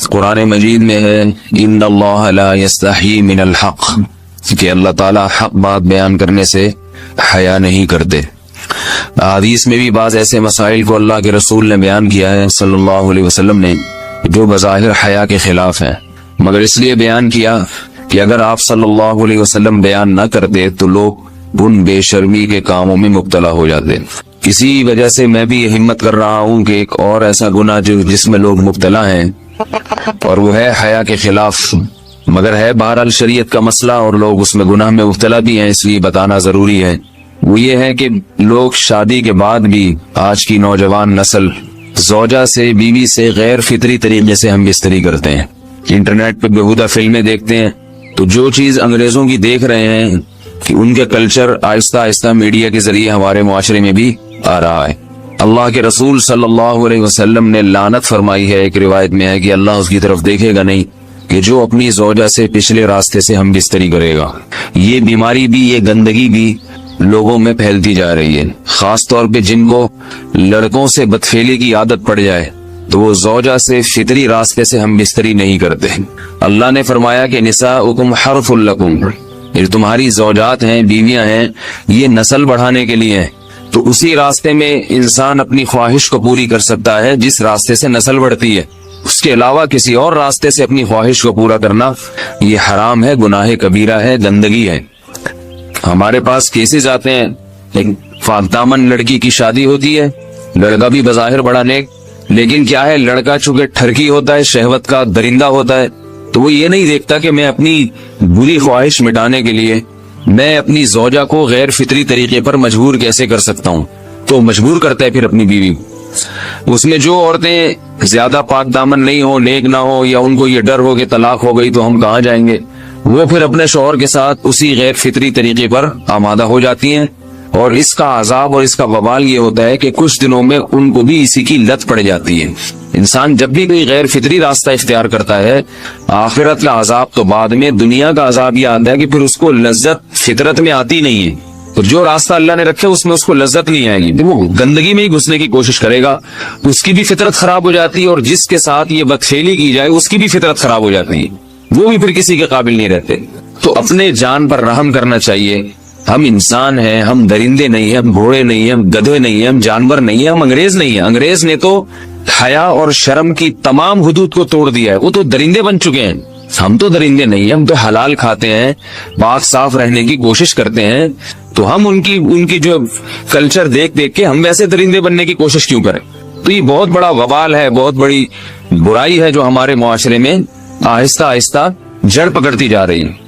قرآن مجید میں ہے ان اللہ لا یستحی من الحق، کہ اللہ تعالیٰ حق بات بیان کرنے سے حیا نہیں کرتے۔ حدیث میں بھی بعض ایسے مسائل کو اللہ کے رسول نے بیان کیا ہے صلی اللہ علیہ وسلم نے جو بظاہر حیا کے خلاف ہیں، مگر اس لیے بیان کیا کہ اگر آپ صلی اللہ علیہ وسلم بیان نہ کرتے تو لوگ ان بے شرمی کے کاموں میں مبتلا ہو جاتے۔ اسی وجہ سے میں بھی یہ ہمت کر رہا ہوں کہ ایک اور ایسا گناہ جس میں لوگ مبتلا ہیں اور وہ ہے حیا کے خلاف، مگر ہے بہرحال شریعت کا مسئلہ اور لوگ اس میں گناہ میں مبتلا بھی ہیں، اس لیے بتانا ضروری ہے۔ وہ یہ ہے کہ لوگ شادی کے بعد بھی آج کی نوجوان نسل زوجہ سے، بیوی سے غیر فطری طریقے سے ہم بستری کرتے ہیں۔ انٹرنیٹ پہ بےہودہ فلمیں دیکھتے ہیں تو جو چیز انگریزوں کی دیکھ رہے ہیں کہ ان کے کلچر آہستہ آہستہ میڈیا کے ذریعے ہمارے معاشرے میں بھی آ رہا ہے۔ اللہ کے رسول صلی اللہ علیہ وسلم نے لعنت فرمائی ہے، ایک روایت میں ہے کہ اللہ اس کی طرف دیکھے گا نہیں کہ جو اپنی زوجہ سے پچھلے راستے سے ہم بستری کرے گا۔ یہ بیماری بھی، یہ گندگی بھی لوگوں میں پھیلتی جا رہی ہے، خاص طور پہ جن کو لڑکوں سے بدفعلی کی عادت پڑ جائے تو وہ زوجہ سے فطری راستے سے ہم بستری نہیں کرتے۔ اللہ نے فرمایا کہ نساؤکم حرث لکم، یہ تمہاری زوجات ہیں، بیویاں ہیں، یہ نسل بڑھانے کے لیے ہیں، تو اسی راستے میں انسان اپنی خواہش کو پوری کر سکتا ہے جس راستے سے نسل بڑھتی ہے۔ اس کے علاوہ کسی اور راستے سے اپنی خواہش کو پورا کرنا یہ حرام ہے، گناہ کبیرہ ہے، گندگی ہے۔ ہمارے پاس کیسز آتے ہیں، ایک پاک دامن لڑکی کی شادی ہوتی ہے، لڑکا بھی بظاہر بڑا نیک، لیکن کیا ہے، لڑکا چونکہ ٹھرکی ہوتا ہے، شہوت کا درندہ ہوتا ہے، تو وہ یہ نہیں دیکھتا کہ میں اپنی بری خواہش مٹانے کے لیے میں اپنی زوجہ کو غیر فطری طریقے پر مجبور کیسے کر سکتا ہوں، تو مجبور کرتا ہے پھر اپنی بیوی کو۔ اس میں جو عورتیں زیادہ پاک دامن نہیں ہو، نیک نہ ہو، یا ان کو یہ ڈر ہو کہ طلاق ہو گئی تو ہم کہاں جائیں گے، وہ پھر اپنے شوہر کے ساتھ اسی غیر فطری طریقے پر آمادہ ہو جاتی ہیں، اور اس کا عذاب اور اس کا وبال یہ ہوتا ہے کہ کچھ دنوں میں ان کو بھی اسی کی لت پڑ جاتی ہے۔ انسان جب بھی کوئی غیر فطری راستہ اختیار کرتا ہے، آخرت کا عذاب تو بعد میں، دنیا کا عذاب یہ آتا ہے کہ پھر اس کو لذت فطرت میں آتی نہیں ہے، تو جو راستہ اللہ نے رکھے اس میں اس کو لذت نہیں آئے گی، وہ گندگی میں ہی گھسنے کی کوشش کرے گا، اس کی بھی فطرت خراب ہو جاتی ہے، اور جس کے ساتھ یہ بدفعلی کی جائے اس کی بھی فطرت خراب ہو جاتی ہے، وہ بھی پھر کسی کے قابل نہیں رہتے۔ تو اپنے جان پر رحم کرنا چاہیے۔ ہم انسان ہیں، ہم درندے نہیں ہیں، ہم گھوڑے نہیں ہیں، ہم گدھے نہیں ہیں، ہم جانور نہیں ہیں، ہم انگریز نہیں ہیں۔ انگریز نے تو حیا اور شرم کی تمام حدود کو توڑ دیا ہے، وہ تو درندے بن چکے ہیں۔ ہم تو درندے نہیں ہیں، ہم تو حلال کھاتے ہیں، پاک صاف رہنے کی کوشش کرتے ہیں، تو ہم ان کی جو کلچر دیکھ کے ہم ویسے درندے بننے کی کوشش کیوں کریں؟ تو یہ بہت بڑا وبال ہے، بہت بڑی برائی ہے جو ہمارے معاشرے میں آہستہ آہستہ جڑ پکڑتی جا رہی ہے۔